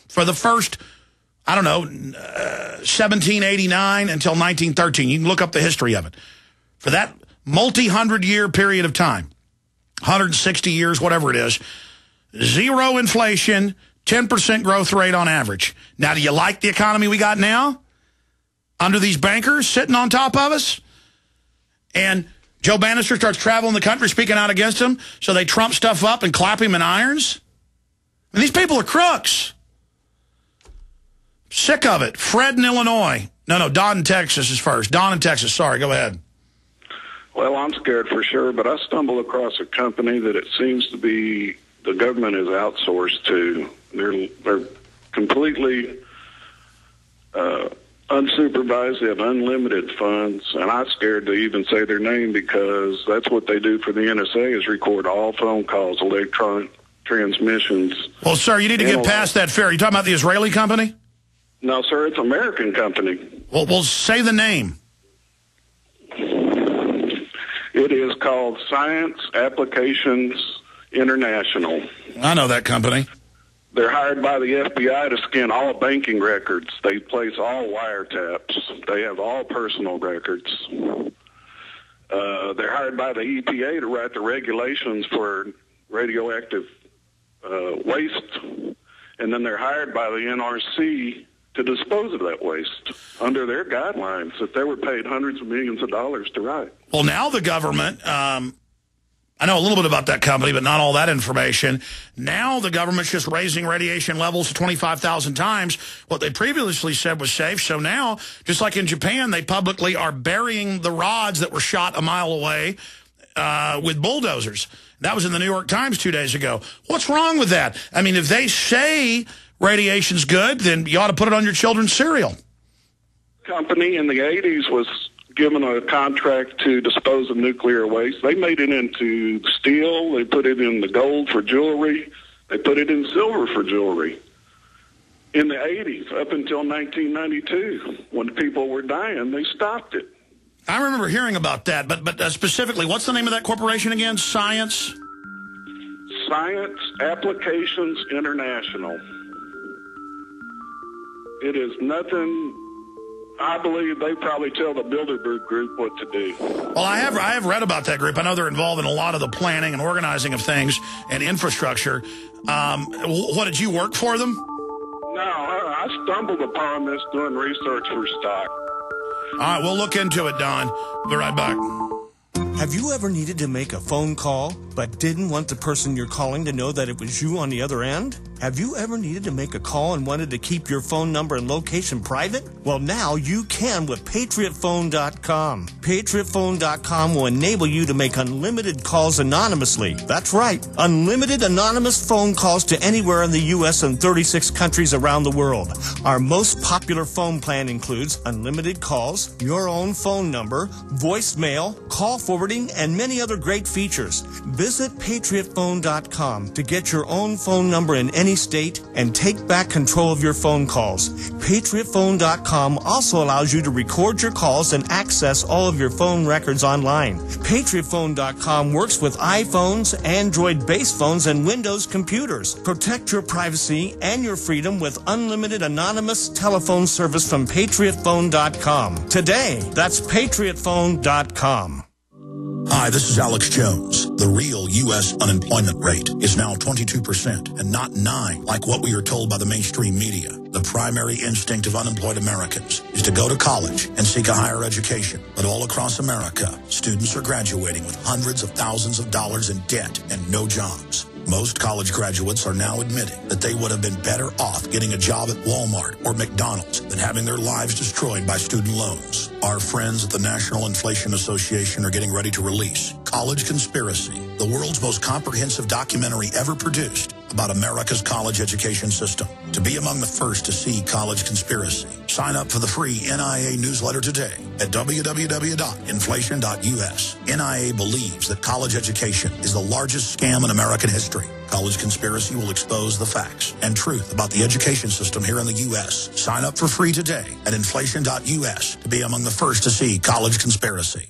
for the first, I don't know, 1789 until 1913. You can look up the history of it. For that multi-hundred-year period of time, 160 years, whatever it is, 0 inflation, 10% growth rate on average. Now, do you like the economy we got now? Under these bankers sitting on top of us? And Joe Bannister starts traveling the country speaking out against him, so they trump stuff up and clap him in irons? And these people are crooks. Sick of it. Fred in Illinois. No, Don in Texas is first. Don in Texas. Sorry, go ahead. Well, I'm scared for sure, but I stumbled across a company that it seems to be the government is outsourced to. They're completely unsupervised. They have unlimited funds, and I'm scared to even say their name because that's what they do for the NSA is record all phone calls, electronic transmissions. Well, sir, you need to get past that fear. Are you talking about the Israeli company? No, sir, it's an American company. Well, say the name. It is called Science Applications International. I know that company. They're hired by the FBI to scan all banking records. They place all wiretaps. They have all personal records. They're hired by the EPA to write the regulations for radioactive waste. And then they're hired by the NRC to dispose of that waste under their guidelines that they were paid hundreds of millions of dollars to write. Well, now the government, I know a little bit about that company, but not all that information. Now the government's just raising radiation levels to 25,000 times what they previously said was safe. So now, just like in Japan, they publicly are burying the rods that were shot a mile away with bulldozers. That was in the New York Times 2 days ago. What's wrong with that? I mean, if they say radiation's good, then you ought to put it on your children's cereal. Company in the 80s was given a contract to dispose of nuclear waste. They made it into steel. They put it in the gold for jewelry. They put it in silver for jewelry. In the 80s, up until 1992, when people were dying, they stopped it. I remember hearing about that, but specifically, what's the name of that corporation again? Science Applications International. It is nothing. I believe they probably tell the Bilderberg Group what to do. Well, I have read about that group. I know they're involved in a lot of the planning and organizing of things and infrastructure. What, did you work for them? No, I stumbled upon this doing research for stock. All right, we'll look into it, Don. We'll be right back. Have you ever needed to make a phone call but didn't want the person you're calling to know that it was you on the other end? Have you ever needed to make a call and wanted to keep your phone number and location private? Well, now you can with PatriotPhone.com. PatriotPhone.com will enable you to make unlimited calls anonymously. That's right, unlimited anonymous phone calls to anywhere in the U.S. and 36 countries around the world. Our most popular phone plan includes unlimited calls, your own phone number, voicemail, call forwarding, and many other great features. Visit PatriotPhone.com to get your own phone number in any state and take back control of your phone calls. PatriotPhone.com also allows you to record your calls and access all of your phone records online. PatriotPhone.com works with iPhones, Android-based phones, and Windows computers. Protect your privacy and your freedom with unlimited anonymous telephone service from PatriotPhone.com. Today, that's PatriotPhone.com. Hi, this is Alex Jones. The real U.S. unemployment rate is now 22% and not 9% like what we are told by the mainstream media. The primary instinct of unemployed Americans is to go to college and seek a higher education. But all across America, students are graduating with hundreds of thousands of dollars in debt and no jobs. Most college graduates are now admitting that they would have been better off getting a job at Walmart or McDonald's than having their lives destroyed by student loans. Our friends at the National Inflation Association are getting ready to release College Conspiracy, the world's most comprehensive documentary ever produced about America's college education system. To be among the first to see College Conspiracy, sign up for the free NIA newsletter today at www.inflation.us. NIA believes that college education is the largest scam in American history. College Conspiracy will expose the facts and truth about the education system here in the U.S. Sign up for free today at inflation.us to be among the first to see College Conspiracy.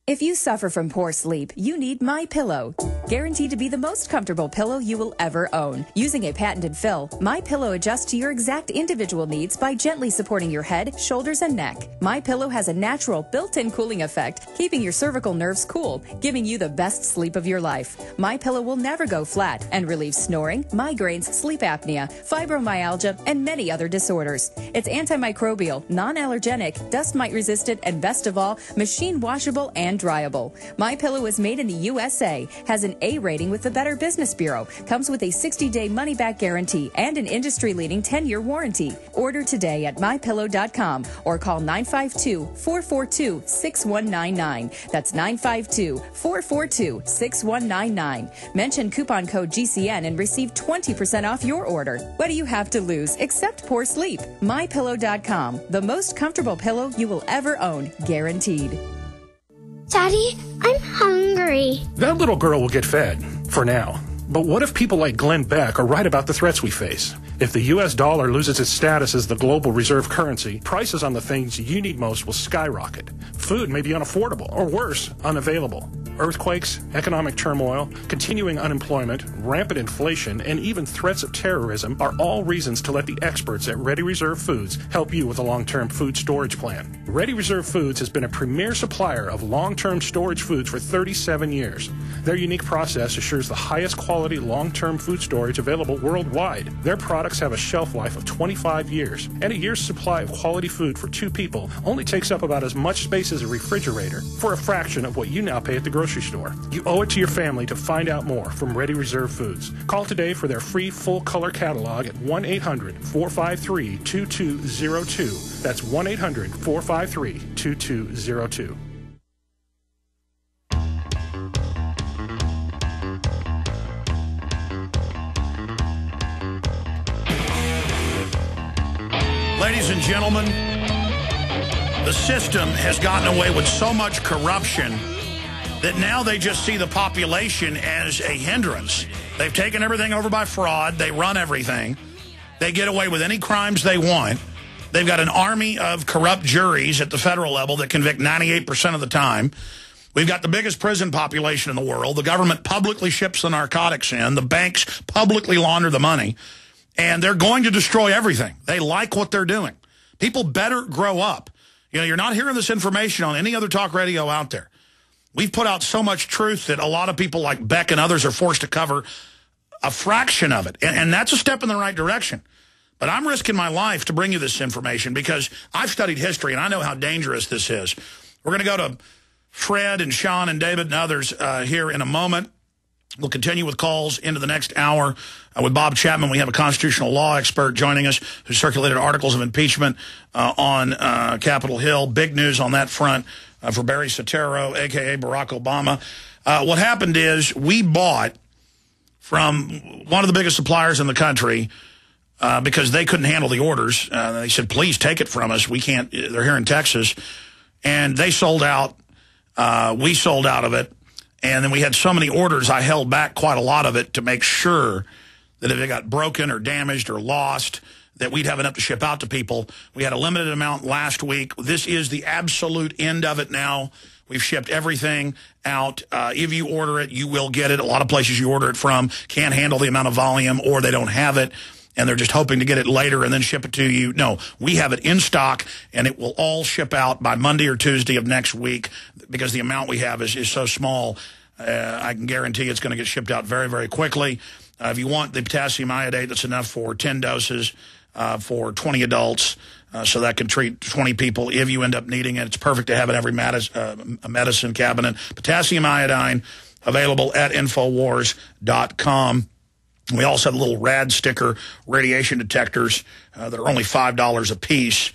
If you suffer from poor sleep, you need MyPillow. Guaranteed to be the most comfortable pillow you will ever own. Using a patented fill, MyPillow adjusts to your exact individual needs by gently supporting your head, shoulders, and neck. MyPillow has a natural built-in cooling effect, keeping your cervical nerves cool, giving you the best sleep of your life. MyPillow will never go flat and relieves snoring, migraines, sleep apnea, fibromyalgia, and many other disorders. It's antimicrobial, non-allergenic, dust mite resistant, and best of all, machine washable and dryable. MyPillow is made in the USA, has an A rating with the Better Business Bureau, comes with a 60-day money-back guarantee and an industry-leading 10-year warranty. Order today at MyPillow.com or call 952-442-6199. That's 952-442-6199. Mention coupon code GCN and receive 20% off your order. What do you have to lose except poor sleep? MyPillow.com, the most comfortable pillow you will ever own, guaranteed. Daddy, I'm hungry. That little girl will get fed, for now. But what if people like Glenn Beck are right about the threats we face? If the U.S. dollar loses its status as the global reserve currency, prices on the things you need most will skyrocket. Food may be unaffordable, or worse, unavailable. Earthquakes, economic turmoil, continuing unemployment, rampant inflation, and even threats of terrorism are all reasons to let the experts at Ready Reserve Foods help you with a long-term food storage plan. Ready Reserve Foods has been a premier supplier of long-term storage foods for 37 years. Their unique process assures the highest quality long-term food storage available worldwide. Their products have a shelf life of 25 years, and a year's supply of quality food for 2 people only takes up about as much space as a refrigerator for a fraction of what you now pay at the grocery store. You owe it to your family to find out more from Ready Reserve Foods. Call today for their free full-color catalog at 1-800-453-2202. That's 1-800-453-2202. Ladies and gentlemen, the system has gotten away with so much corruption that now they just see the population as a hindrance. They've taken everything over by fraud. They run everything. They get away with any crimes they want. They've got an army of corrupt juries at the federal level that convict 98% of the time. We've got the biggest prison population in the world. The government publicly ships the narcotics in. The banks publicly launder the money. And they're going to destroy everything. They like what they're doing. People better grow up. You know, you're not hearing this information on any other talk radio out there. We've put out so much truth that a lot of people like Beck and others are forced to cover a fraction of it. And that's a step in the right direction. But I'm risking my life to bring you this information because I've studied history and I know how dangerous this is. We're going to go to Fred and Sean and David and others here in a moment. We'll continue with calls into the next hour. With Bob Chapman, we have a constitutional law expert joining us who circulated articles of impeachment on Capitol Hill. Big news on that front for Barry Soetoro, a.k.a. Barack Obama. What happened is we bought from one of the biggest suppliers in the country because they couldn't handle the orders. They said, please take it from us. We can't. They're here in Texas. And they sold out. We sold out of it. And then we had so many orders, I held back quite a lot of it to make sure that if it got broken or damaged or lost, that we'd have enough to ship out to people. We had a limited amount last week. This is the absolute end of it now. We've shipped everything out. If you order it, you will get it. A lot of places you order it from can't handle the amount of volume or they don't have it. And they're just hoping to get it later and then ship it to you. No, we have it in stock, and it will all ship out by Monday or Tuesday of next week because the amount we have is so small. I can guarantee it's going to get shipped out very, very quickly. If you want the potassium iodate, that's enough for 10 doses for 20 adults, so that can treat 20 people if you end up needing it. It's perfect to have in every medicine cabinet. Potassium iodine, available at Infowars.com. We also have little rad sticker radiation detectors that are only $5 a piece.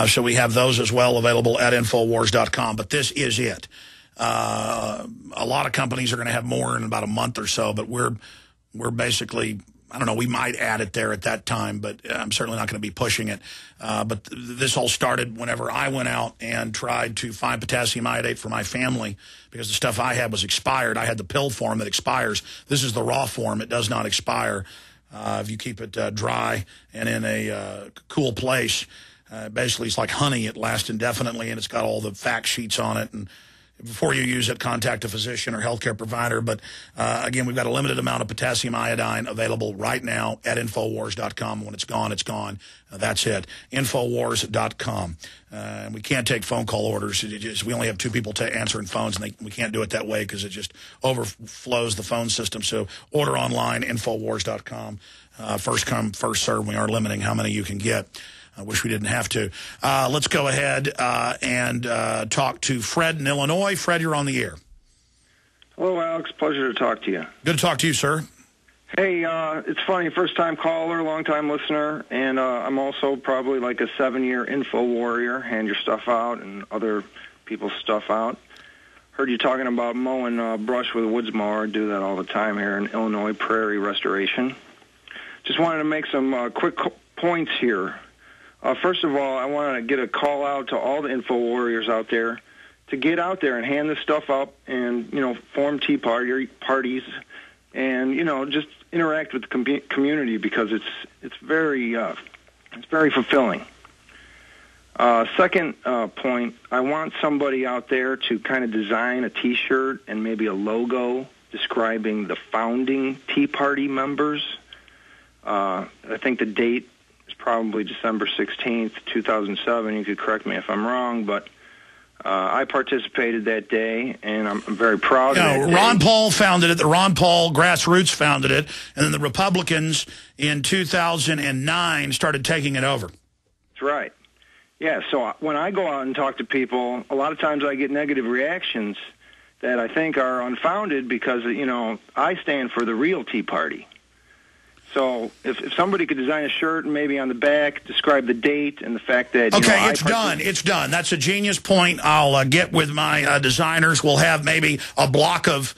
So we have those as well available at Infowars.com. But this is it. A lot of companies are going to have more in about a month or so, but we're basically, I don't know, we might add it there at that time, but I'm certainly not going to be pushing it. But this all started whenever I went out and tried to find potassium iodate for my family because the stuff I had was expired. I had the pill form that expires. This is the raw form. It does not expire if you keep it dry and in a cool place. Basically, it's like honey. It lasts indefinitely, and it's got all the fact sheets on it and before you use it, contact a physician or healthcare provider. But again, we've got a limited amount of potassium iodine available right now at Infowars.com. When it's gone, it's gone. That's it. Infowars.com. We can't take phone call orders. We only have 2 people answering phones, and we can't do it that way because it just overflows the phone system. So order online, Infowars.com. First come, first serve. We are limiting how many you can get. I wish we didn't have to. Let's go ahead and talk to Fred in Illinois. Fred, you're on the air. Hello, Alex. Pleasure to talk to you. Good to talk to you, sir. Hey, it's funny, first-time caller, long-time listener, and I'm also probably like a 7-year info warrior. Hand your stuff out and other people's stuff out. Heard you talking about mowing brush with a woods mower. Do that all the time here in Illinois, prairie restoration. Just wanted to make some quick points here. First of all, I want to get a call out to all the info warriors out there to get out there and hand this stuff up and, form tea parties and, just interact with the community because it's very fulfilling. Second point, I want somebody out there to kind of design a T-shirt and maybe a logo describing the founding Tea Party members. I think the date is probably December 16th, 2007. You could correct me if I'm wrong, but I participated that day, and I'm very proud of that day. Ron Paul founded it. The Ron Paul grassroots founded it, and then the Republicans in 2009 started taking it over. That's right. Yeah, so when I go out and talk to people, a lot of times I get negative reactions that I think are unfounded because, I stand for the real Tea Party. So if somebody could design a shirt and maybe on the back describe the date and the fact that... Okay, it's done. It's done. That's a genius point. I'll get with my designers. We'll have maybe a block of,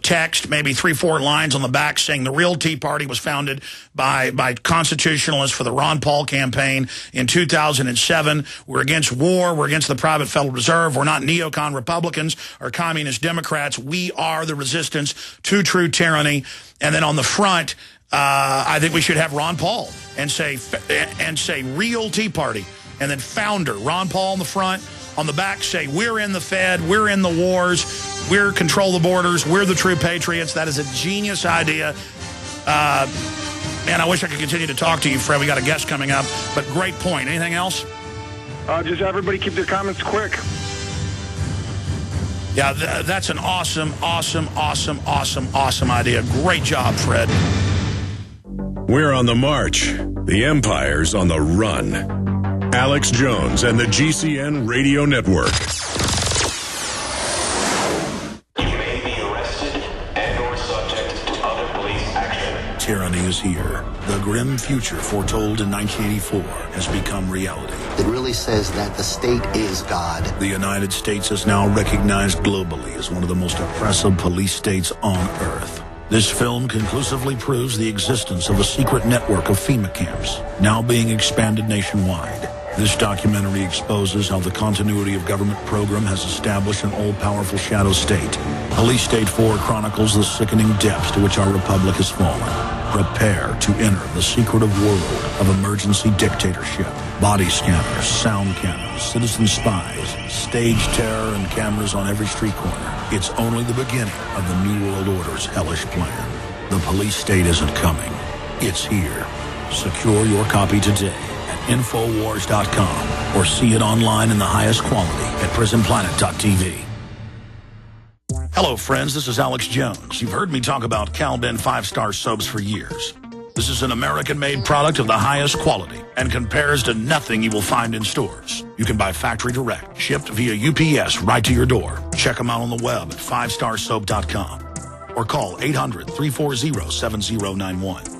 text, maybe 3-4 lines on the back saying the real Tea Party was founded by constitutionalists for the Ron Paul campaign in 2007. We're against war. We're against the private Federal Reserve. We're not neocon Republicans or communist Democrats. We are the resistance to true tyranny. And then on the front... I think we should have Ron Paul and say real Tea Party, and then founder Ron Paul on the front. On the back, say we're in the Fed, we're in the wars, we're control the borders, we're the true patriots. That is a genius idea. Man, I wish I could continue to talk to you, Fred. We got a guest coming up, but great point. Anything else? Just everybody keep their comments quick. Yeah, that's an awesome idea. Great job, Fred. We're on the march. The empire's on the run. Alex Jones and the GCN Radio Network. You may be arrested and or subject to other police action. Tyranny is here. The grim future foretold in 1984 has become reality. It really says that the state is God. The United States is now recognized globally as one of the most oppressive police states on earth. This film conclusively proves the existence of a secret network of FEMA camps, now being expanded nationwide. This documentary exposes how the continuity of government program has established an all-powerful shadow state. Police State 4 chronicles the sickening depths to which our republic has fallen. Prepare to enter the secretive world of emergency dictatorship. Body scanners, sound cannons, citizen spies, stage terror, and cameras on every street corner. It's only the beginning of the New World Order's hellish plan. The police state isn't coming. It's here. Secure your copy today at Infowars.com or see it online in the highest quality at PrisonPlanet.tv. Hello, friends. This is Alex Jones. You've heard me talk about Cal-Ben 5-star soaps for years. This is an American-made product of the highest quality and compares to nothing you will find in stores. You can buy factory direct, shipped via UPS right to your door. Check them out on the web at 5starsoap.com or call 800-340-7091.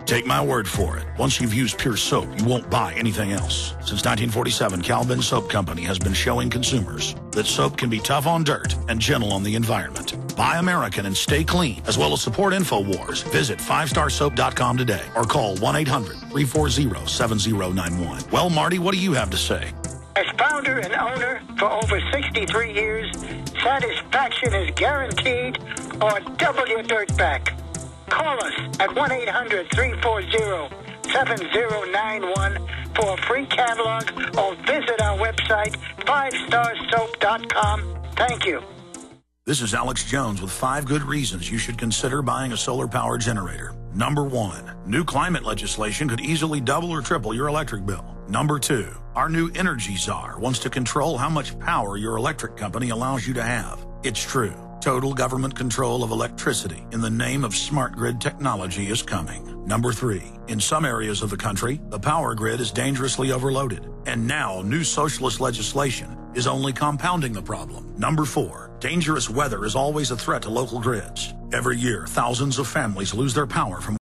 Take my word for it. Once you've used Pure Soap, you won't buy anything else. Since 1947, Cal-Ben Soap Company has been showing consumers that soap can be tough on dirt and gentle on the environment. Buy American and stay clean, as well as support InfoWars. Visit 5starsoap.com today or call 1-800-340-7091. Well, Marty, what do you have to say? As founder and owner for over 63 years, satisfaction is guaranteed or double your dirt back. Call us at 1-800-340-7091 for a free catalog or visit our website, 5starsoap.com. Thank you. This is Alex Jones with 5 good reasons you should consider buying a solar power generator. Number 1, new climate legislation could easily double or triple your electric bill. Number 2, our new energy czar wants to control how much power your electric company allows you to have. It's true. Total government control of electricity in the name of smart grid technology is coming. Number 3, in some areas of the country, the power grid is dangerously overloaded. And now new socialist legislation is only compounding the problem. Number 4, dangerous weather is always a threat to local grids. Every year, thousands of families lose their power from